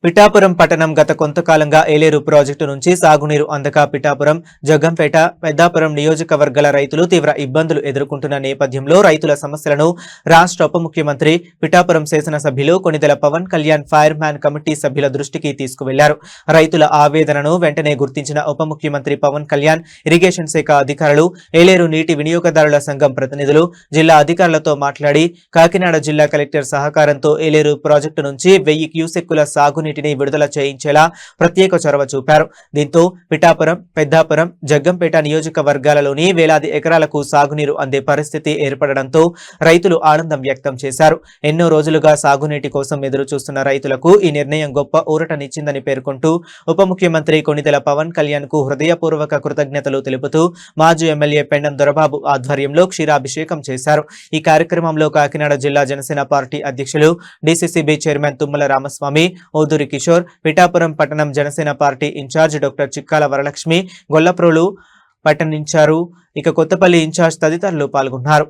పిఠాపురం పట్టణం గత కొంతకాలంగా ఏలేరు ప్రాజెక్టు నుంచి సాగునీరు అందక పిఠాపురం, జగ్గంపేట, పెద్దాపురం నియోజకవర్గాల రైతులు తీవ్ర ఇబ్బందులు ఎదుర్కొంటున్న నేపథ్యంలో రైతుల సమస్యలను రాష్ట్ర ఉప ముఖ్యమంత్రి, పిఠాపురం శాసనసభ్యులు Konidela Pawan Kalyan fire man committee సభ్యుల దృష్టికి తీసుకువెళ్లారు. రైతుల ఆవేదనను వెంటనే గుర్తించిన ఉప ముఖ్యమంత్రి పవన్ కళ్యాణ్ ఇరిగేషన్ శాఖ అధికారులు, ఏలేరు నీటి వినియోగదారుల సంఘం ప్రతినిధులు, జిల్లా అధికారులతో మాట్లాడి కాకినాడ జిల్లా కలెక్టర్ సహకారంతో ఏలేరు ప్రాజెక్టు నుంచి 1000 క్యూసెక్కుల సాగునీటిని విడుదల చేయించేలా ప్రత్యేక చొరవ చూపారు. దీంతో పిఠాపురం, పెద్దాపురం, జగ్గంపేట నియోజకవర్గాలలోని వేలాది ఎకరాలకు సాగునీరు అందే పరిస్థితి ఏర్పడడంతో రైతులు ఆనందం వ్యక్తం చేశారు. ఎన్నో రోజులుగా సాగునీటి కోసం ఎదురు చూస్తున్న రైతులకు ఈ నిర్ణయం గొప్ప ఊరటనిచ్చిందని పేర్కొంటూ ఉప ముఖ్యమంత్రి కొణిదెల పవన్ కళ్యాణ్ కు హృదయపూర్వక కృతజ్ఞతలు తెలుపుతూ మాజీ ఎమ్మెల్యే పెండం దొరబాబు ఆధ్వర్యంలో క్షీరాభిషేకం చేశారు. ఈ కార్యక్రమంలో కాకినాడ జిల్లా జనసేన పార్టీ అధ్యక్షులు, డీసీసీబీ చైర్మన్ తుమ్మల రామస్వామి, ఓదూరి కిషోర్, పిఠాపురం పట్టణం Janasena party incharge doctor Chikkala Varalakshmi, Gollaprolu పట్టణించారు. ఇక కొత్తపల్లి ఇన్ఛార్జ్ తదితరులు పాల్గొన్నారు.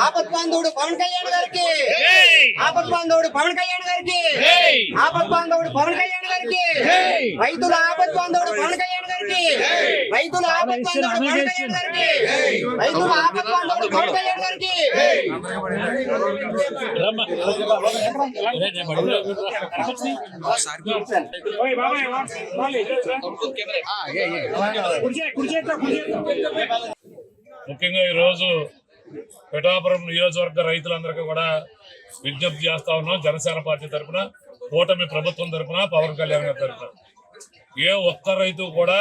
ఆపద్బాంధవుడు పవన్ కళ్యాణ్ గారికి, ఆపద్బాంధవుడు పవన్ కళ్యాణ్ గారికి, ఆపద్బాంధవుడు పవన్ కళ్యాణ్ గారికి, రైతుల ఆపద్బాంధవుడు పవన్ కళ్యాణ్ గారికి, రైతుల ఆపద్బాంధవుడు పవన్ కళ్యాణ్ గారికి, రైతుల ఆపద్బాంధవుడు పవన్ కళ్యాణ్ గారికి. ముఖ్యంగా ఈరోజు పిఠాపురం నియోజకవర్గ రైతులందరికీ కూడా విజ్ఞప్తి చేస్తా ఉన్నాం. జనసేన పార్టీ తరఫున, కూటమి ప్రభుత్వం తరఫున, పవన్ కళ్యాణ్ గారి తరఫున ఏ ఒక్క రైతు కూడా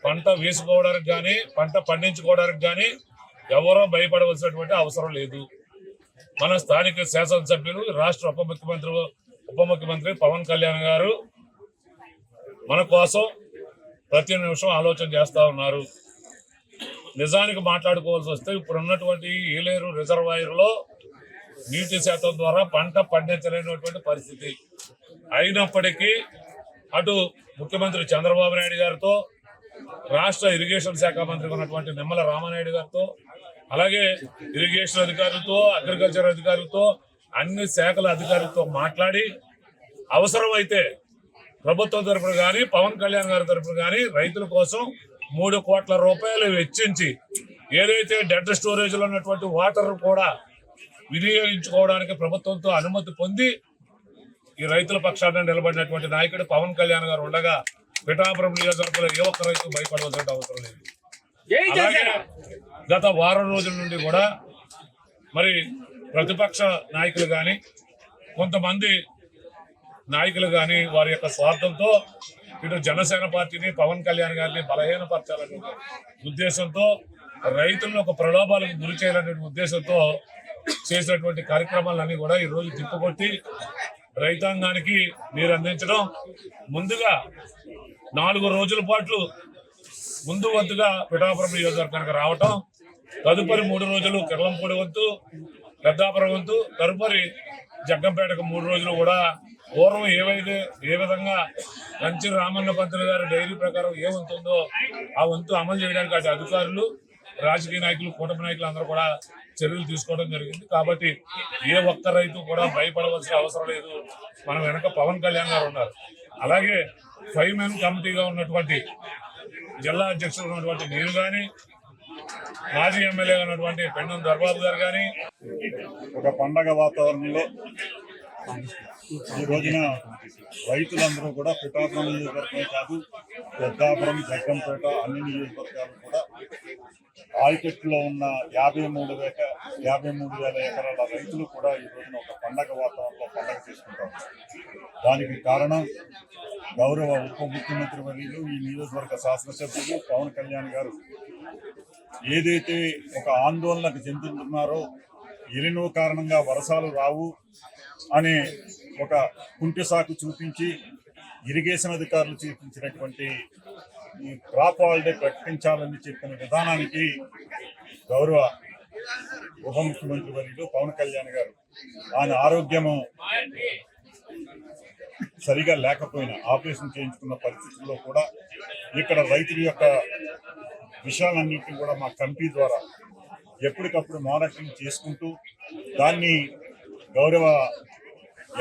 పంట వేసుకోవడానికి కానీ, పంట పండించుకోవడానికి కానీ ఎవరో భయపడవలసినటువంటి అవసరం లేదు. మన స్థానిక శాసనసభ్యులు, రాష్ట్ర ఉప ముఖ్యమంత్రి పవన్ కళ్యాణ్ గారు మన కోసం ప్రతి నిమిషం ఆలోచన చేస్తా ఉన్నారు. నిజానికి మాట్లాడుకోవాల్సి వస్తే ఇప్పుడు ఉన్నటువంటి ఏలేరు రిజర్వాయర్లో నీటి శాతం ద్వారా పంట పండించలేనటువంటి పరిస్థితి. అయినప్పటికీ అటు ముఖ్యమంత్రి చంద్రబాబు నాయుడు గారితో, రాష్ట్ర ఇరిగేషన్ శాఖ మంత్రి ఉన్నటువంటి నిమ్మల రామానాయుడు గారితో, అలాగే ఇరిగేషన్ అధికారులతో, అగ్రికల్చర్ అధికారులతో, అన్ని శాఖల అధికారులతో మాట్లాడి అవసరమైతే ప్రభుత్వం తరఫున కానీ, పవన్ కళ్యాణ్ గారి తరఫున కానీ రైతుల కోసం 3 కోట్ల రూపాయలు వెచ్చించి ఏదైతే డెడ్ స్టోరేజ్లో ఉన్నటువంటి వాటర్ కూడా వినియోగించుకోవడానికి ప్రభుత్వంతో అనుమతి పొంది ఈ రైతుల పక్షాన నిలబడినటువంటి నాయకుడు పవన్ కళ్యాణ్ గారు ఉండగా పిఠాపురం నియోజకవర్గంలో ఏ ఒక్క రైతు భయపడవలసిన అవసరం లేదు. అలాగే గత వారం రోజుల నుండి కూడా మరి ప్రతిపక్ష నాయకులు కానీ, కొంతమంది నాయకులు కానీ వారి యొక్క స్వార్థంతో ఇటు జనసేన పార్టీని, పవన్ కళ్యాణ్ గారిని బలహీనపరచాలనే ఉద్దేశంతో, రైతులను ఒక ప్రలోభాలకు గురి చేయాలనే ఉద్దేశంతో చేసినటువంటి కార్యక్రమాలన్నీ కూడా ఈరోజు తిప్పుకొట్టి రైతాంగానికి నీరు అందించడం, ముందుగా 4 రోజుల పాటు ముందు వంతుగా పిఠాపురం నియోజకవర్గానికి రావటం, తదుపరి 3 రోజులు కిర్లంపూడి వంతు, పెద్దాపురం వంతు, తదుపరి జగ్గంపేటకు 3 రోజులు కూడా పూర్వం ఏ విధంగా కంచి రామన్న పంతులు గారి డైరీ ప్రకారం ఏ వంతు ఉందో ఆ వంతు అమలు చేయడానికి అటు అధికారులు, రాజకీయ నాయకులు, కూటమి నాయకులు అందరూ కూడా చర్యలు తీసుకోవడం జరిగింది. కాబట్టి ఏ ఒక్క రైతు కూడా భయపడవలసిన అవసరం లేదు. మనం వెనక పవన్ కళ్యాణ్ గారు ఉన్నారు. అలాగే 5 మెన్ కమిటీగా ఉన్నటువంటి జిల్లా అధ్యక్షులు ఉన్నటువంటి నేను కానీ, మాజీ ఎమ్మెల్యేగా ఉన్నటువంటి పెండం దొరబాబు గారు కానీ, ఒక పండగ వాతావరణంలో ఈ రోజున రైతులందరూ కూడా పిఠాపురం నియోజకవర్గమే కాదు, పెద్దాపురం, జగ్గంపేట అన్ని నియోజకవర్గాలు కూడా ఆయకట్టులో ఉన్న 53,000 ఎకరాల రైతులు కూడా ఈ రోజున ఒక పండగ వాతావరణంలో పండగ చేసుకుంటారు. దానికి కారణం గౌరవ ఉప ముఖ్యమంత్రి వర్యులు, ఈ నియోజకవర్గ శాసనసభ్యులు పవన్ కళ్యాణ్ గారు ఏదైతే ఒక ఆందోళనకు చెందుతున్నారో, ఎలినో కారణంగా వర్షాలు రావు, అనే ఒక కుంటి సాకు చూపించి ఇరిగేషన్ అధికారులు చూపించినటువంటి ఈ క్రాప్ హాలిడే ప్రకటించాలని చెప్పిన విధానానికి గౌరవ ఉప ముఖ్యమంత్రి వర్యులు పవన్ కళ్యాణ్ గారు ఆయన ఆరోగ్యము సరిగా లేకపోయినా ఆపరేషన్ చేయించుకున్న పరిస్థితుల్లో కూడా ఇక్కడ రైతుల యొక్క విషయాలన్నింటినీ కూడా మా కమిటీ ద్వారా ఎప్పటికప్పుడు మానిటరింగ్ చేసుకుంటూ దాన్ని గౌరవ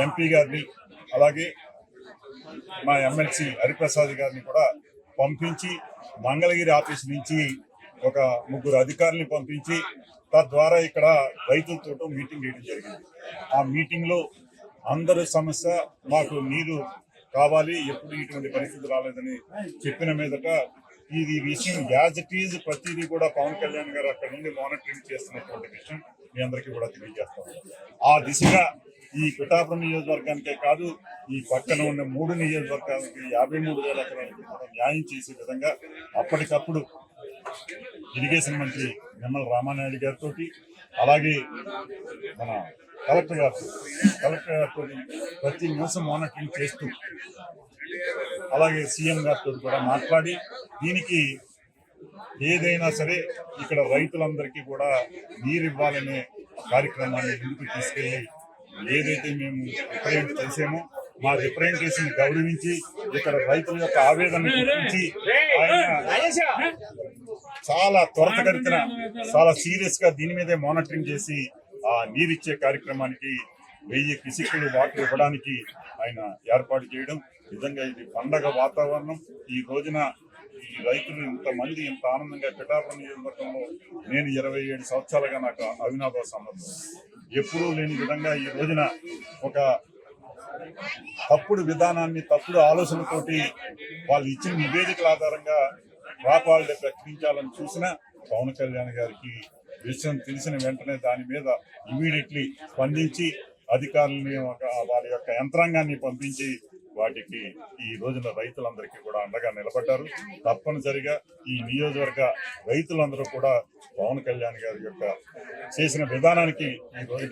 ఎంపీ గారిని అలాగే మా ఎమ్మెల్సీ హరిప్రసాద్ గారిని కూడా పంపించి మంగళగిరి ఆఫీస్ నుంచి ఒక 3 అధికారుల్ని పంపించి తద్వారా ఇక్కడ రైతులతో మీటింగ్ వేయడం జరిగింది. ఆ మీటింగ్ లో అందరి సమస్య మాకు నీరు కావాలి, ఎప్పుడు ఇటువంటి పరిస్థితి రాలేదని చెప్పిన మీదట ఇది విషయం యాజ్ ఇట్ ఈజ్ ప్రతిదీ కూడా పవన్ కళ్యాణ్ గారు అక్కడ నుండి మానిటరింగ్ చేస్తున్నటువంటి విషయం మీ అందరికీ కూడా తెలియజేస్తాం. ఆ దిశగా ఈ పిఠాపురం నియోజకవర్గానికే కాదు ఈ పక్కన ఉన్న 3 నియోజకవర్గాలకి 53,000 ఎకరాలకి కూడా న్యాయం చేసే విధంగా అప్పటికప్పుడు ఇరిగేషన్ మంత్రి నిమ్మల రామానాయుడు గారితో అలాగే మన కలెక్టర్ గారితో ప్రతి నిమిషం మానిటరింగ్ చేస్తూ అలాగే సీఎం గారితో కూడా మాట్లాడి దీనికి ఏదైనా సరే ఇక్కడ రైతులందరికీ కూడా నీరు ఇవ్వాలనే కార్యక్రమాన్ని ముందుకు తీసుకెళ్లి ఏదైతే మేము రిప్రజెంట్ చేసామో మా రిప్రజెంటేషన్ గౌరవించి ఇక్కడ రైతుల యొక్క ఆవేదన గురించి ఆయన చాలా త్వరితగతిన చాలా సీరియస్ గా దీని మీదే మానిటరింగ్ చేసి ఆ నీరిచ్చే కార్యక్రమానికి 1000 క్యూసెక్కులు వాటర్ ఇవ్వడానికి ఆయన ఏర్పాటు చేయడం నిజంగా ఇది పండగ వాతావరణం. ఈ రోజున ఈ రైతులు ఇంతమంది ఇంత ఆనందంగా పిఠాపురం నియోజకవర్గంలో నేను 27 సంవత్సరాలుగా నాకు అవినాభావ సంబంధం ఎప్పుడూ లేని విధంగా ఈ రోజున ఒక తప్పుడు విధానాన్ని తప్పుడు ఆలోచనతోటి వాళ్ళు ఇచ్చిన నివేదికల ఆధారంగా క్రాప్ హాలిడే ప్రకటించాలని చూసిన పవన్ కళ్యాణ్ గారికి విషయం తెలిసిన వెంటనే దాని మీద ఇమీడియట్లీ స్పందించి అధికారులని వారి యొక్క యంత్రాంగాన్ని పంపించి వాటికి ఈ రోజున రైతులందరికీ కూడా అండగా నిలబడ్డారు. తప్పనిసరిగా ఈ నియోజకవర్గ రైతులందరూ కూడా పవన్ కళ్యాణ్ గారి యొక్క చేసిన విధానానికి ఈ రోజు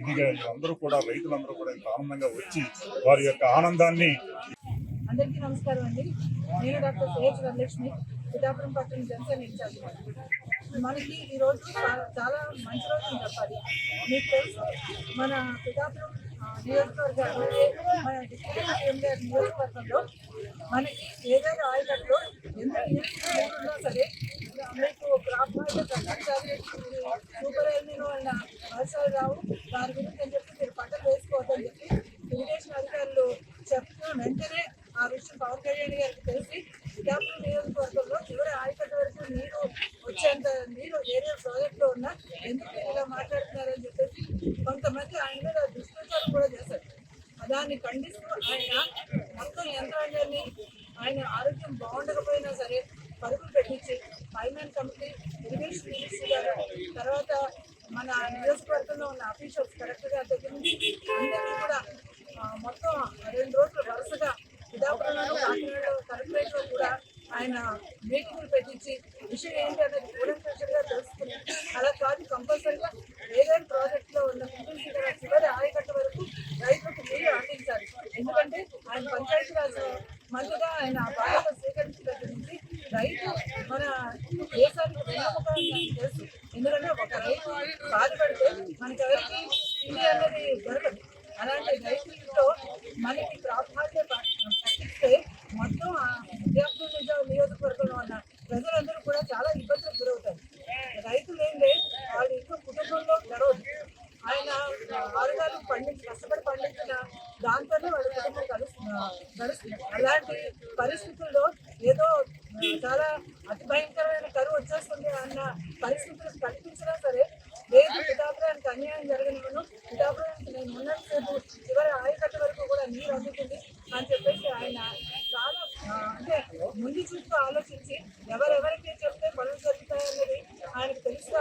ఇదిగా అందరూ కూడా రైతులందరూ కూడా ఇంత ఆనందంగా వచ్చి వారి యొక్క ఆనందాన్ని. అందరికీ నమస్కారం అండి. నేను డాక్టర్ సిహెచ్ వరలక్ష్మి, పిఠాపురం పట్టణ జనసేన ఇన్ఛార్జ్. మనకి ఈరోజు చాలా మంచి రోజు అని చెప్పాలి. మీకు తెలుసు మన పిఠాపురం నియోజకవర్గంలో మన డిస్ట్రిక్ట్ ఎంఆర్ నియోజకవర్గంలో మనకి ఏదైనా ఆయకట్లో ఎంత ఉన్నా సరే మీకు క్రాప్ హాలిడే ప్రకటించాలి, సూపర్ ఎల్నినో వల్ల వర్షాలు రావు, దాని గురించి అని చెప్పి మీరు పంటలు వేసుకోవద్దని చెప్పి ఇరిగేషన్ అధికారులు చెప్తున్న వెంటనే ఆ విషయం పవన్ కళ్యాణ్ గారికి తెలిసి పిఠాపురం నియోజకవర్గంలో చివరి ఆయకట్టు వరకు నీరు వచ్చేంత నీరు ఏరియా ప్రాజెక్ట్లో ఉన్నా ఎందుకు ఇలా మాట్లాడుతున్నారని చెప్పేసి కొంతమంది ఆయన మీద దుష్ప్రచారం కూడా చేశారు. దాన్ని ఖండిస్తూ ఆయన మొత్తం యంత్రాంగాన్ని ఆయన ఆరోగ్యం బాగుండకపోయినా సరే పరుగులు పెట్టించి ఫైనాన్స్ కమిటీ, ఇరిగేషన్ మినిస్టర్ గారు, తర్వాత మన నియోజకవర్గంలో ఉన్న అఫీషియల్స్ కలెక్టర్ గారి దగ్గర నుంచి అందరికీ కూడా మొత్తం 2 రోజులు వరుసగా పిఠాపురంలో కాకినాడలో కలెక్టరేట్లో కూడా ఆయన మీటింగ్లు పెట్టించి విషయం ఏంటి అనేది కూలంకషంగా తెలుసుకుని అలా కాదు కంపల్సరీగా ఏదైనా ప్రాజెక్టులో ఉన్న కుంటుల చివరి ఆయకట్టు వరకు రైతులకు నీరు అందించాలి. ఎందుకంటే ఆయన పంచాయతీరాజ్ మంత్రిగా ఆయన బాధ్యత స్వీకరించిన దగ్గర నుంచి రైతు మన దేశానికి వెన్నముకని తెలుసు. ఎందుకంటే ఒక రైతు బాధపడితే మనకి ఎవరికి తిండి అనేది దొరకదు. అలాంటి రైతులతో మనకి క్రాప్ హాలిడే ప్రకటిస్తే మొత్తం పిఠాపురం నియోజకవర్గంలో ఉన్న ప్రజలందరూ కూడా చాలా ఇబ్బందులకు గురవుతారు. రైతులు ఏంటంటే వాళ్ళు ఎక్కువ కుటుంబంలో గడవదు. ఆయన ఆరుగాలు కష్టపడి పండించిన దాంతోనే వాళ్ళ కుటుంబం గడుస్తుంది. అలాంటి పరిస్థితుల్లో ఏదో చాలా అతి భయంకరమైన కరువు వచ్చేస్తుంది అన్న పరిస్థితులు కల్పించినా సరే లేదు, పిఠాపురానికి అన్యాయం జరగనివ్వను, పిఠాపురానికి నేను ఉన్నంతసేపు చివరి ఆయకట్టు వరకు కూడా నీరు అందుతుంది అని చెప్పేసి ఆయన చాలా అంటే ముందు చూస్తూ ఆలోచించి ఎవరెవరికి చెప్తే పనులు జరుగుతాయన్నది ఆయనకు తెలుసు.